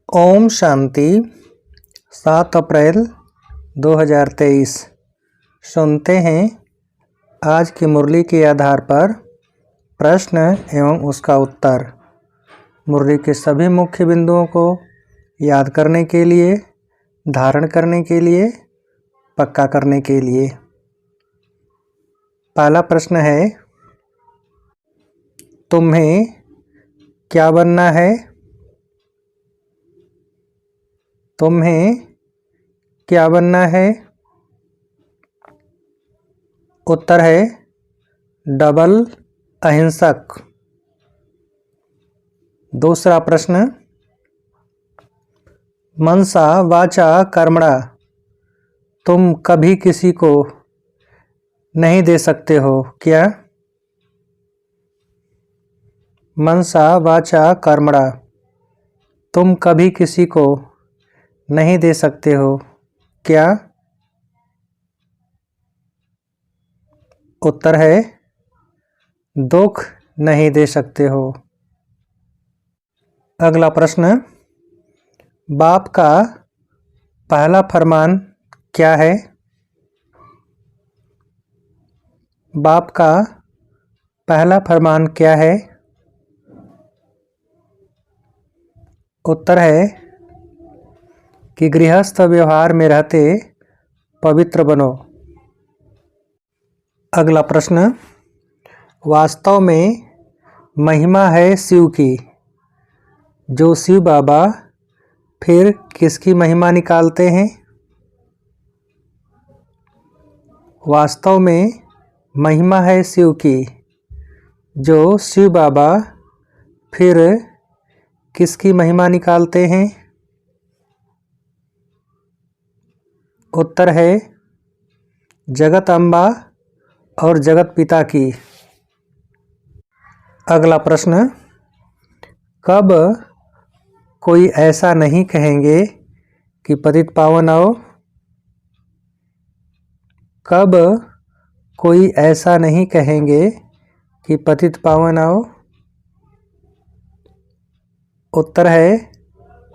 ओम शांति। 7 अप्रैल 2023। सुनते हैं आज की मुरली के आधार पर प्रश्न एवं उसका उत्तर। मुरली के सभी मुख्य बिंदुओं को याद करने के लिए, धारण करने के लिए, पक्का करने के लिए। पहला प्रश्न है, तुम्हें क्या बनना है? तुम्हें क्या बनना है? उत्तर है डबल अहिंसक। दूसरा प्रश्न, मनसा वाचा कर्मणा तुम कभी किसी को नहीं दे सकते हो, क्या? मनसा वाचा कर्मणा तुम कभी किसी को नहीं दे सकते हो, क्या? उत्तर है दुख नहीं दे सकते हो। अगला प्रश्न, बाप का पहला फरमान क्या है? बाप का पहला फरमान क्या है? उत्तर है कि गृहस्थ व्यवहार में रहते पवित्र बनो। अगला प्रश्न, वास्तव में महिमा है शिव की, जो शिव बाबा फिर किसकी महिमा निकालते हैं? वास्तव में महिमा है शिव की, जो शिव बाबा फिर किसकी महिमा निकालते हैं? उत्तर है जगत अम्बा और जगत पिता की। अगला प्रश्न, कब कोई ऐसा नहीं कहेंगे कि पतित पावन आओ? कब कोई ऐसा नहीं कहेंगे कि पतित पावन आओ? उत्तर है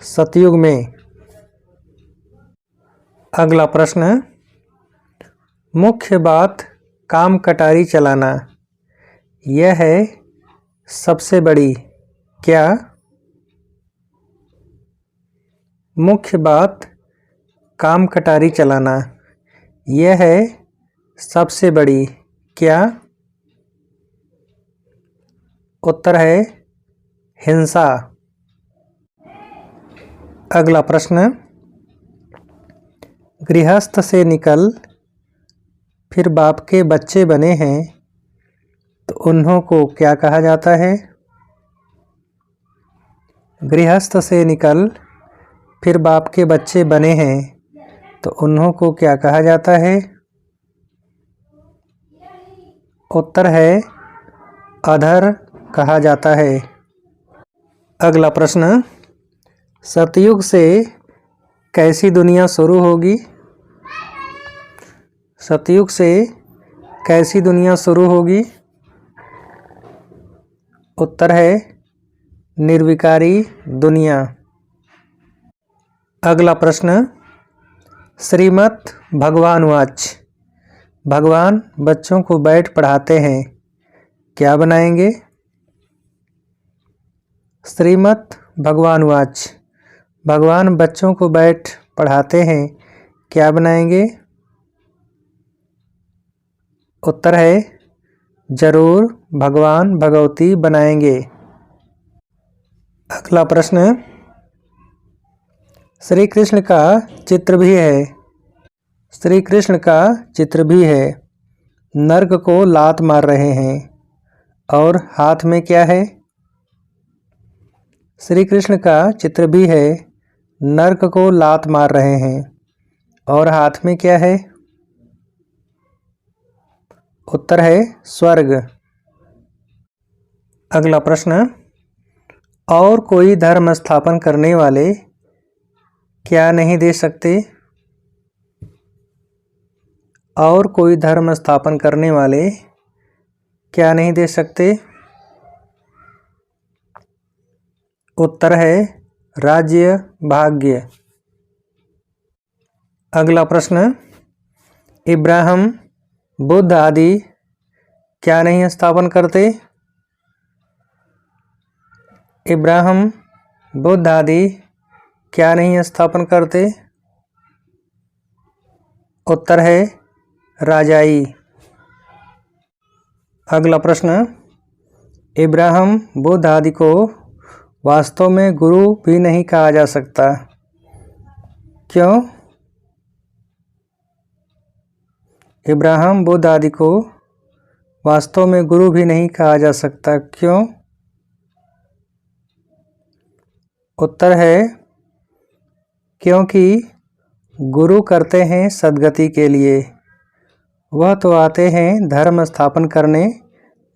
सतयुग में। अगला प्रश्न, मुख्य बात काम कटारी चलाना, यह है सबसे बड़ी, क्या? मुख्य बात काम कटारी चलाना, यह है सबसे बड़ी, क्या? उत्तर है हिंसा। अगला प्रश्न, गृहस्थ से निकल फिर बाप के बच्चे बने हैं तो उन्हों को क्या कहा जाता है? गृहस्थ से निकल फिर बाप के बच्चे बने हैं तो उन्हों को क्या कहा जाता है? उत्तर है अधर कहा जाता है। अगला प्रश्न, सतयुग से कैसी दुनिया शुरू होगी? सतयुग से कैसी दुनिया शुरू होगी? उत्तर है निर्विकारी दुनिया। अगला प्रश्न, श्रीमद् भगवानुवाच भगवान बच्चों को बैठ पढ़ाते हैं, क्या बनाएंगे? श्रीमद् भगवानुवाच भगवान बच्चों को बैठ पढ़ाते हैं, क्या बनाएंगे? उत्तर है जरूर भगवान भगवती बनाएंगे। अगला प्रश्न, श्री कृष्ण का चित्र भी है। श्री कृष्ण का चित्र भी है, नर्क को लात मार रहे हैं और हाथ में क्या है? श्री कृष्ण का चित्र भी है, नर्क को लात मार रहे हैं और हाथ में क्या है? उत्तर है स्वर्ग। अगला प्रश्न, और कोई धर्म स्थापन करने वाले क्या नहीं दे सकते? और कोई धर्म स्थापन करने वाले क्या नहीं दे सकते? उत्तर है राज्य, भाग्य। अगला प्रश्न, इब्राहिम, बुद्ध आदि क्या नहीं स्थापन करते? इब्राहिम, बुद्ध आदि क्या नहीं स्थापन करते? उत्तर है राजाई। अगला प्रश्न, इब्राहिम, बुद्ध आदि को वास्तव में गुरु भी नहीं कहा जा सकता, क्यों? इब्राहिम, बुद्ध आदि को वास्तव में गुरु भी नहीं कहा जा सकता, क्यों? उत्तर है क्योंकि गुरु करते हैं सद्गति के लिए, वह तो आते हैं धर्म स्थापन करने,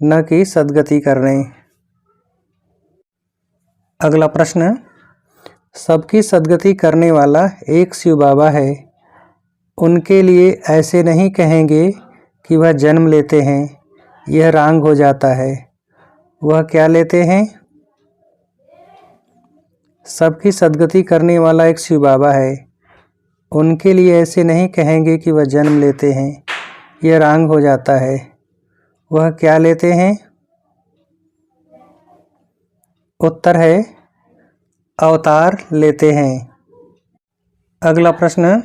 न कि सद्गति करने। अगला प्रश्न, सबकी सद्गति करने वाला एक शिव बाबा है, उनके लिए ऐसे नहीं कहेंगे कि वह जन्म लेते हैं, यह रॉन्ग हो जाता है। वह क्या लेते हैं? सबकी सद्गति करने वाला एक शिव बाबा है, उनके लिए ऐसे नहीं कहेंगे कि वह जन्म लेते हैं, यह रॉन्ग हो जाता है। वह क्या लेते हैं? उत्तर है अवतार लेते हैं। अगला प्रश्न,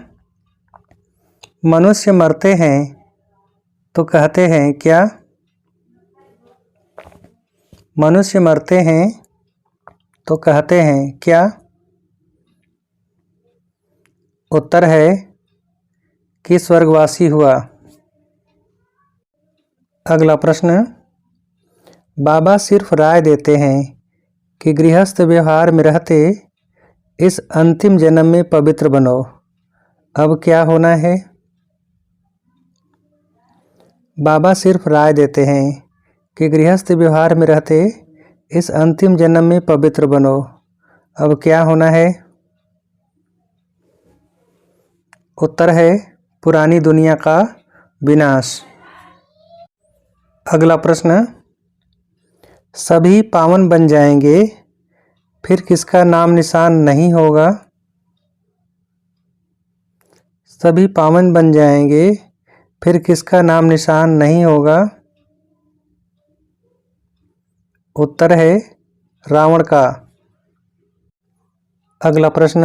मनुष्य मरते हैं तो कहते हैं क्या? मनुष्य मरते हैं तो कहते हैं क्या? उत्तर है कि स्वर्गवासी हुआ। अगला प्रश्न, बाबा सिर्फ राय देते हैं कि गृहस्थ व्यवहार में रहते इस अंतिम जन्म में पवित्र बनो, अब क्या होना है? बाबा सिर्फ राय देते हैं कि गृहस्थ व्यवहार में रहते इस अंतिम जन्म में पवित्र बनो, अब क्या होना है? उत्तर है पुरानी दुनिया का विनाश। अगला प्रश्न, सभी पावन बन जाएंगे, फिर किसका नाम निशान नहीं होगा? सभी पावन बन जाएंगे, फिर किसका नाम निशान नहीं होगा? उत्तर है रावण का। अगला प्रश्न,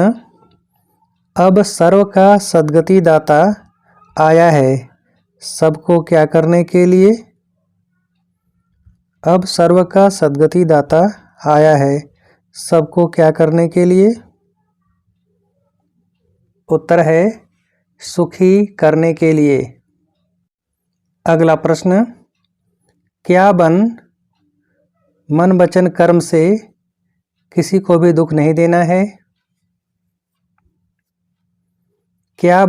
अब सर्व का सद्गति दाता आया है, सबको क्या करने के लिए? अब सर्व का सद्गति दाता आया है, सबको क्या करने के लिए? उत्तर है सुखी करने के लिए। अगला प्रश्न, क्या मन वचन कर्म से किसी को भी दुख नहीं देना है? क्या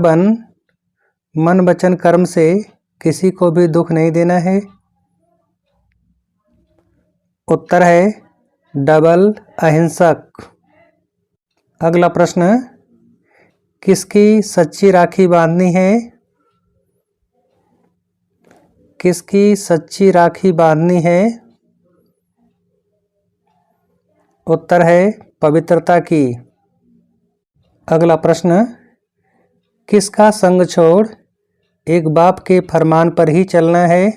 मन वचन कर्म से किसी को भी दुख नहीं देना है? उत्तर है डबल अहिंसक। अगला प्रश्न, किसकी सच्ची राखी बांधनी है? किसकी सच्ची राखी बांधनी है? उत्तर है पवित्रता की। अगला प्रश्न, किसका संग छोड़ एक बाप के फरमान पर ही चलना है?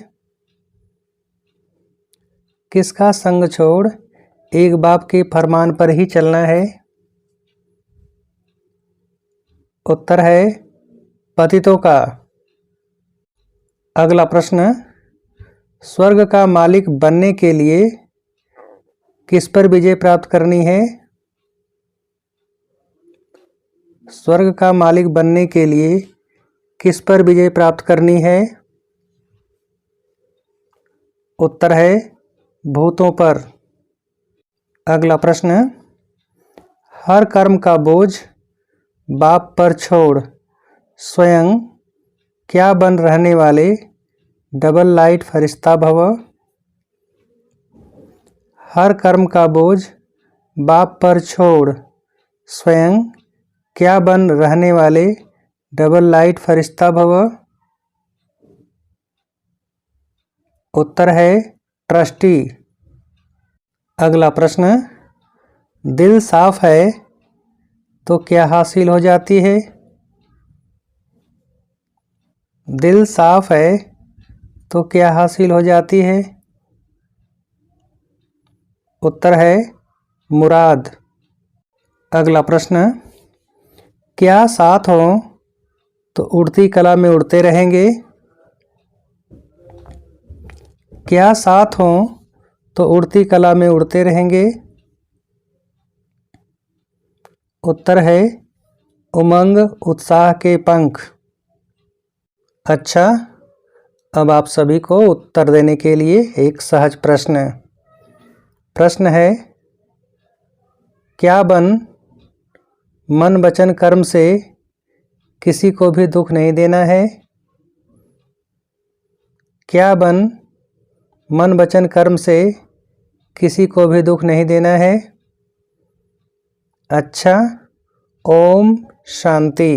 किसका संग छोड़ एक बाप के फरमान पर ही चलना है? उत्तर है पतितों का। अगला प्रश्न, स्वर्ग का मालिक बनने के लिए किस पर विजय प्राप्त करनी है? स्वर्ग का मालिक बनने के लिए किस पर विजय प्राप्त करनी है? उत्तर है भूतों पर। अगला प्रश्न, हर कर्म का बोझ बाप पर छोड़ स्वयं क्या बन रहने वाले डबल लाइट फरिश्ता भव? हर कर्म का बोझ बाप पर छोड़ स्वयं क्या बन रहने वाले डबल लाइट फरिश्ता भव? उत्तर है ट्रस्टी। अगला प्रश्न, दिल साफ है तो क्या हासिल हो जाती है? दिल साफ है तो क्या हासिल हो जाती है? उत्तर है मुराद। अगला प्रश्न, क्या साथ हो तो उड़ती कला में उड़ते रहेंगे? क्या साथ हो तो उड़ती कला में उड़ते रहेंगे? उत्तर है उमंग उत्साह के पंख। अच्छा, अब आप सभी को उत्तर देने के लिए एक सहज प्रश्न है, क्या बन मन वचन कर्म से किसी को भी दुख नहीं देना है? क्या बन मन वचन कर्म से किसी को भी दुख नहीं देना है? अच्छा, ओम शांति।